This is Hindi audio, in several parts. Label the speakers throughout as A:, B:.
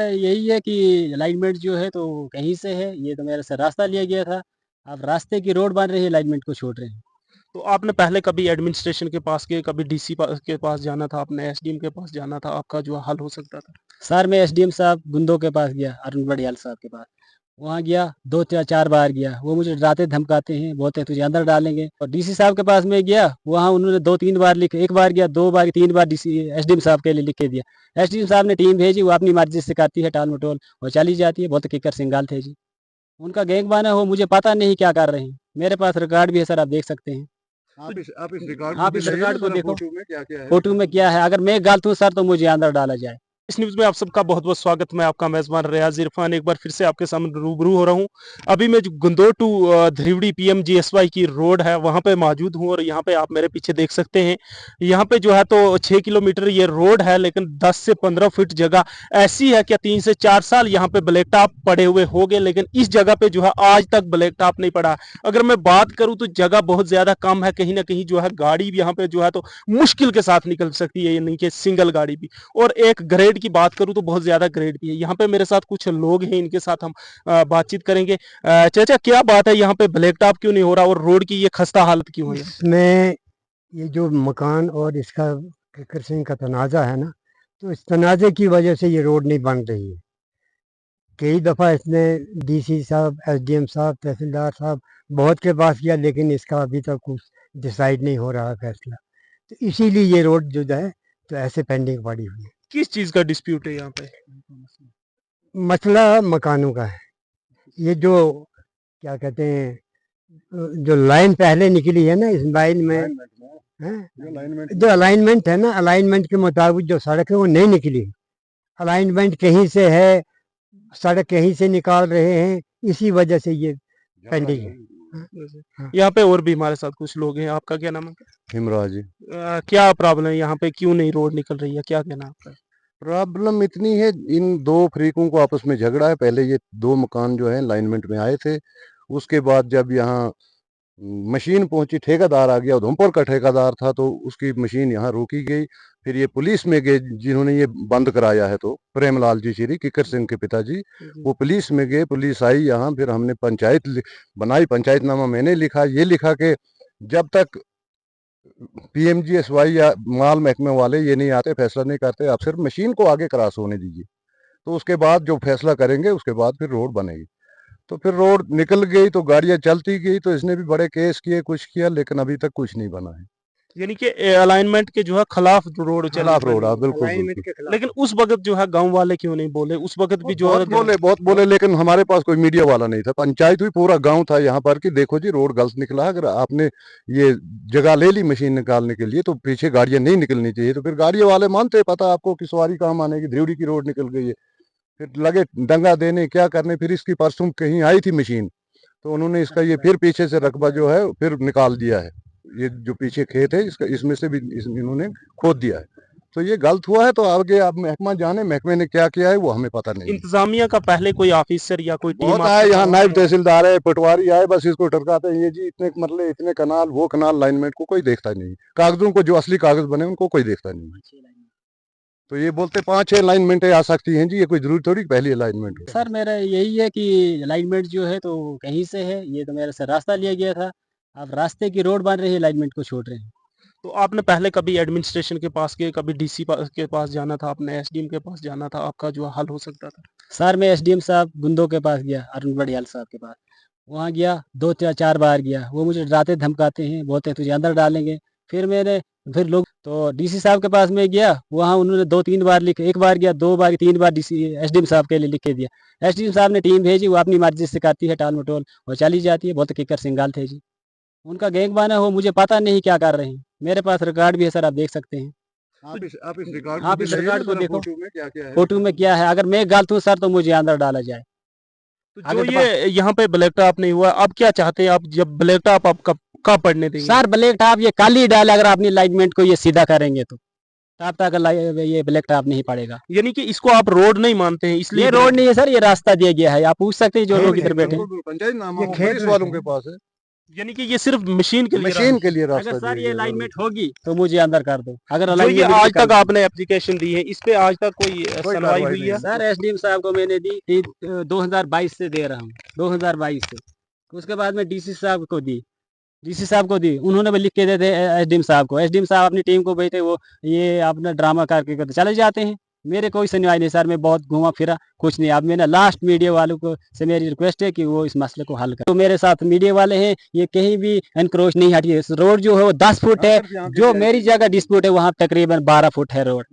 A: यही है कि अलाइनमेंट जो है तो कहीं से है, ये तो मेरे से रास्ता लिया गया था। अब रास्ते की रोड बन रही है, अलाइनमेंट को छोड़ रहे हैं।
B: तो आपने पहले कभी एडमिनिस्ट्रेशन के पास गए, कभी डीसी के पास जाना था, आपने एसडीएम के पास जाना था, आपका जो हल हो सकता था?
A: सर मैं एसडीएम साहब गुंदों के पास गया, अरुण बड़ियाल साहब के पास। वहाँ गया, 2 या 4 बार गया। वो मुझे डराते धमकाते हैं, बोलते हैं तुझे अंदर डालेंगे। और डीसी साहब के पास मैं गया, वहाँ उन्होंने 2-3 बार लिखे, 1 बार गया, 2 बार, 3 बार डीसी एसडीएम साहब के लिए लिख के दिया। एसडीएम साहब ने टीम भेजी, वो अपनी मर्ज़ी से करती है टाल-मटोल और चली जाती है। बहुत किक्कर सिंगाल थे जी। उनका गैंग बना हो, मुझे पता नहीं क्या कर रहे हैं। मेरे पास रिकॉर्ड भी है सर, आप देख सकते हैं।
B: आप इस रिकॉर्ड को
A: आप इस
B: दिखाइए ना
A: रिकॉर्ड को
B: जरा,
A: देखो,
B: फोटो में क्या क्या है
A: फोटो
B: दिखाओ।
A: में क्या है। अगर मैं गलत हूँ सर तो मुझे अंदर डाला जाए।
B: इस न्यूज में आप सबका बहुत बहुत स्वागत। मैं आपका मेजबान रियाज इरफान एक बार फिर से आपके सामने रूबरू हो रहा हूँ। अभी मैं जो गुंदोर टू ध्रिवड़ी पीएमजीएसवाई की रोड है वहां पे मौजूद हूँ और यहाँ पे आप मेरे पीछे देख सकते हैं। यहाँ पे जो है तो 6 किलोमीटर ये रोड है, लेकिन 10 से 15 फीट जगह ऐसी है कि 3 से 4 साल यहाँ पे ब्लैक टॉप पड़े हुए हो गए, लेकिन इस जगह पे जो है आज तक ब्लैक टॉप नहीं पड़ा। अगर मैं बात करूँ तो जगह बहुत ज्यादा कम है, कहीं ना कहीं जो है गाड़ी भी यहाँ पे जो है तो मुश्किल के साथ निकल सकती है, ये नहीं कि सिंगल गाड़ी भी। और एक ग्रेड की बात करूं तो बहुत ज्यादा ग्रेड भी है। यहाँ पे मेरे साथ कुछ लोग हैं, इनके साथ हम बातचीत करेंगे। चाचा क्या बात है, यहाँ पे ब्लैक टॉप क्यों नहीं हो रहा और रोड की ये खस्ता हालत क्यों है?
C: इसमें ये जो मकान और इसका किकर सिंह का तनाज़ा है ना, तो इस तनाज़े की वजह से ये रोड नहीं बन रही है। कई दफ़ा इसने डीसी साहब, एसडीएम साहब, तहसीलदार साहब बहुत के पास किया, लेकिन इसका अभी तक कुछ डिसाइड नहीं हो रहा फैसला। तो इसीलिए ये रोड जो है तो ऐसे पेंडिंग पड़ी हुई है।
B: किस चीज का डिस्प्यूट है यहाँ पे?
C: मसला मकानों का है। ये जो क्या कहते हैं, जो लाइन पहले निकली है ना, इस लाइन में जो अलाइनमेंट है ना, अलाइनमेंट के मुताबिक जो सड़क है वो नहीं निकली। अलाइनमेंट कहीं से है, सड़क कहीं से निकाल रहे हैं, इसी वजह से ये पेंडिंग है। हाँ।
B: यहाँ पे और भी हमारे साथ कुछ लोग हैं। आपका क्या नाम है?
D: हिमराज जी।
B: क्या प्रॉब्लम है यहाँ पे, क्यों नहीं रोड निकल रही है, क्या कहना है आपका?
D: प्रॉब्लम इतनी है, इन दो फरीकों को आपस में झगड़ा है। पहले ये दो मकान जो है अलाइनमेंट में आए थे, उसके बाद जब यहाँ मशीन पहुंची, ठेकेदार आ गया, उधमपुर का ठेकेदार था, तो उसकी मशीन यहाँ रोकी गई। फिर ये पुलिस में गए, जिन्होंने ये बंद कराया है, तो प्रेमलाल जी श्री किकर सिंह के पिताजी, वो पुलिस में गए। पुलिस आई यहाँ, फिर हमने पंचायत बनाई, पंचायतनामा मैंने लिखा, ये लिखा कि जब तक पीएमजीएसवाई या माल महकमे वाले ये नहीं आते, फैसला नहीं करते, आप सिर्फ मशीन को आगे क्रॉस होने दीजिए, तो उसके बाद जो फैसला करेंगे उसके बाद फिर रोड बनेगी। तो फिर रोड निकल गई तो गाड़ियां चलती गई, तो इसने भी बड़े केस किए, कुछ किया, लेकिन अभी तक कुछ नहीं बना है।
B: यानी कि अलाइनमेंट के जो है खिलाफ रोड चल
D: खिलाफ रोड, हाँ, बिल्कुल
C: अलाइनमेंट
D: बिल्कुल।
C: के खिलाफ।
B: लेकिन उस वक्त जो है गांव वाले क्यों नहीं बोले? उस वक्त भी जो है
D: बहुत बोले, लेकिन हमारे पास कोई मीडिया वाला नहीं था। पंचायत हुई, पूरा गांव था यहाँ पर कि देखो जी रोड गलत निकला है, अगर आपने ये जगह ले ली मशीन निकालने के लिए तो पीछे गाड़ियां नहीं निकलनी चाहिए। तो फिर गाड़िया वाले मानते, पता आपको कि सवारी कहाँ मानेगी, ध्रिवड़ी की रोड निकल गई है। फिर लगे दंगा देने, क्या करने। फिर इसकी परसों कहीं आई थी मशीन, तो उन्होंने इसका ये फिर पीछे से रकबा जो है फिर निकाल दिया है। ये जो पीछे खेत है इसका, इसमें से भी इन्होंने खोद दिया है। तो ये गलत हुआ है, तो आगे आप महकमा जाने, महकमे ने क्या किया है वो हमें पता नहीं।
B: इंतजामिया का पहले कोई ऑफिसर या कोई टीम
D: बहुत आए यहाँ, नायब तहसीलदार है, पटवारी आए, बस इसको टरकाते हैं, ये जी इतने मरले, इतने कनाल, वो कनाल, लाइनमेंट को कोई देखता नहीं। कागजों को, जो असली कागज बने उनको कोई देखता नहीं। तो ये बोलते 5-6 अलाइनमेंटें आ सकती हैं जी, ये कोई जरूरी थोड़ी पहली अलाइनमेंट हो।
A: सर मेरा यही है कि अलाइनमेंट जो है तो कहीं से है, ये तो मेरे से रास्ता लिया गया था। अब रास्ते की रोड बन रही है, अलाइनमेंट को छोड़ रहे हैं।
B: तो आपने पहले कभी एडमिनिस्ट्रेशन के पास गए, कभी डीसी के पास जाना था, आपने एसडीएम के पास जाना था, आपका जो हल हो सकता था?
A: सर मैं एसडीएम साहब गुंदों के पास गया, अरुण बड़ियाल साहब के पास। वहाँ गया, 2 या 4 बार गया। वो मुझे डराते धमकाते हैं, बोलते हैं तुझे अंदर डालेंगे। फिर लोग तो डीसी साहब के पास मैं गया, वहाँ उन्होंने 2-3 बार लिखे, 1 बार गया, 2 बार, 3 बार डीसी एसडीएम साहब के लिए लिख के दिया। एसडीएम साहब ने टीम भेजी, वो अपनी मर्जी से करती है टाल-मटोल और चली जाती है। बहुत किक्कर सिंगाल थे जी। उनका गैंग बना हो, मुझे पता नहीं क्या कर रहे हैं। मेरे पास रिकॉर्ड भी है सर, आप देख सकते हैं।
D: आप इस रिकॉर्ड
A: आप इस रिकॉर्ड को देखो,
D: फोटो में क्या क्या है
A: फोटो में क्या है। अगर मैं गलत हूँ सर तो मुझे अंदर डाला जाए।
B: तो जो ये यहाँ पे ब्लैक टॉप नहीं हुआ, अब क्या चाहते हैं आप? जब ब्लैक टॉप आप कब पढ़ने देंगे?
A: सर ब्लैक टॉप ये कल ही डाले, अगर अपनी अलाइनमेंट को ये सीधा करेंगे तो तब तक ये ब्लैक टॉप नहीं पड़ेगा।
B: यानी कि इसको आप रोड नहीं मानते हैं, इसलिए
A: ये रोड नहीं है सर, ये रास्ता दिया गया है। आप पूछ सकते हैं जो लोग इधर बैठे हैं।
D: पंचायत नामा
C: ये
D: वो
C: खेत
D: पुलिस वालों के पास है।
B: यानी कि ये सिर्फ मशीन के लिए
D: मशीन के लिए रास्ता
A: अगर सर
D: दिया
A: ये
D: गया है।
A: अलाइनमेंट होगी तो मुझे अंदर कर दो। अगर
B: जो ये
A: अलाइनमेंट
B: आज तक आपने एप्लीकेशन दी है इस पे आज तक कोई सुनवाई
D: कार्रवाई
B: हुई
D: नहीं
B: है?
A: सर एसडीएम साहब को मैंने दी थी 2022 से दे रहा हूँ, 2022 से। उसके बाद में डीसी साहब को दी, डीसी साहब को दी, उन्होंने भी लिख के दे दे एसडीएम साहब को। एसडीएम साहब अपनी टीम को भेजते, वो ये अपना ड्रामा करके चले जाते हैं। मेरे कोई सुनवाई नहीं सर, मैं बहुत घूमा फिरा, कुछ नहीं। अब मैंने लास्ट मीडिया वालों को से मेरी रिक्वेस्ट है कि वो इस मसले को हल करें। तो मेरे साथ मीडिया वाले हैं, ये कहीं भी एनक्रोच नहीं हटी है। रोड जो है वो 10 फुट है, जो मेरी जगह डिस्प्यूट है वहाँ तकरीबन 12 फुट है रोड,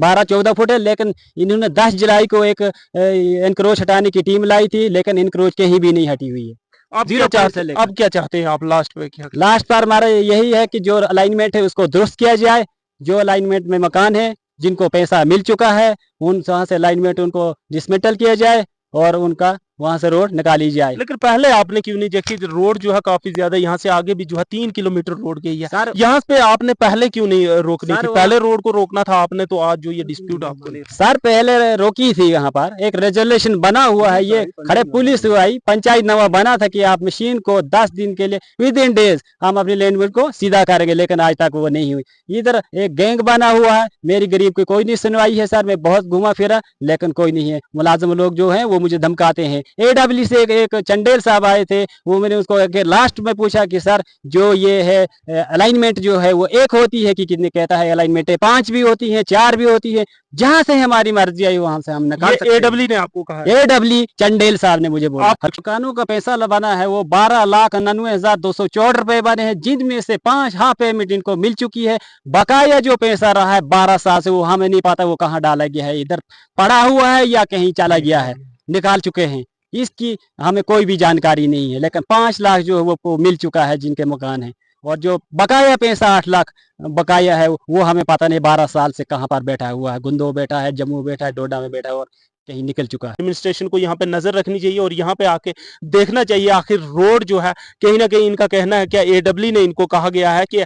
A: 12-14 फुट है। लेकिन इन्होंने 10 जुलाई को एक एनक्रोच हटाने की टीम लाई थी, लेकिन एनक्रोच कहीं भी नहीं हटी हुई है।
B: आप
A: जीरो
B: क्या
A: चार
B: चाहते
A: से लेकर
B: अब क्या चाहते हैं आप लास्ट में क्या?
A: लास्ट पर हमारा यही है कि जो अलाइनमेंट है उसको दुरुस्त किया जाए। जो अलाइनमेंट में मकान है, जिनको पैसा मिल चुका है, उन वहाँ से अलाइनमेंट उनको डिसमेंटल किया जाए और उनका वहाँ से रोड निकाली जाए।
B: लेकिन पहले आपने क्यों नहीं देखी? रोड जो है काफी ज्यादा, यहाँ से आगे भी जो है 3 किलोमीटर रोड गई है।
A: सर
B: यहाँ पे आपने पहले क्यों नहीं रोकनी
A: सर
B: थी?
A: वो-
B: पहले रोड को रोकना था आपने, तो आज जो ये डिस्प्यूट आपको नहीं।
A: सर पहले रोकी थी, यहाँ पर एक रेजोल्यूशन बना हुआ है, ये खड़े पुलिस आई, पंचायत नवा बना था कि आप मशीन को 10 दिन के लिए विद इन डेज हम अपनी लैंडमेंट को सीधा करेंगे, लेकिन आज तक वो नहीं हुई। इधर एक गैंग बना हुआ है, मेरी गरीब की कोई नहीं सुनवाई है सर। मैं बहुत घूमा फिरा, लेकिन कोई नहीं है। मुलाजिम लोग जो हैं वो मुझे धमकाते हैं। एडब्ल्यू से एक चंडेल साहब आए थे, वो मैंने उसको लास्ट में पूछा कि सर जो ये है अलाइनमेंट जो है वो एक होती है कि कितने, कहता है अलाइनमेंट 5 भी होती है, 4 भी होती है, जहां से हमारी मर्जी आई वहां से हम निकाल सकते हैं।
B: एडब्ल्यू ने आपको कहा है?
A: एडब्ल्यू चंडेल साहब ने मुझे बोला। दुकानों का पैसा बना है वो 12,99,214 रुपए बने हैं, जिनमें से 5 हाफ पेमेंट इनको मिल चुकी है। बकाया जो पैसा रहा है 12 साल से, वो हमें नहीं पता वो कहाँ डाला गया है, इधर पड़ा हुआ है या कहीं चला गया है, निकाल चुके हैं। इसकी हमें कोई भी जानकारी नहीं है, लेकिन 5 लाख जो है वो मिल चुका है जिनके मकान है। और जो बकाया पैसा 8 लाख बकाया है वो हमें पता नहीं 12 साल से कहाँ पर बैठा हुआ है। गुंदो बैठा है, जम्मू बैठा है, डोडा में बैठा है और कहीं निकल चुका है।
B: एडमिनिस्ट्रेशन को यहाँ पे नजर रखनी चाहिए और यहाँ पे आके देखना चाहिए आखिर रोड जो है, कहीं ना कहीं इनका कहना है क्या एडब्ल्यू ने इनको कहा गया है कि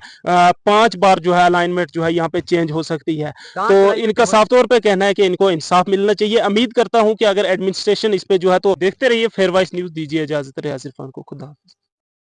B: 5 बार जो है अलाइनमेंट जो है यहाँ पे चेंज हो सकती है। तो इनका साफ तौर पे कहना है कि इनको इंसाफ मिलना चाहिए। उम्मीद करता हूँ कि अगर एडमिनिस्ट्रेशन इस पे जो है, तो देखते रहिए फेयर वॉइस न्यूज। दीजिए इजाजत, रियाज इरफान को, खुदा हाफिज।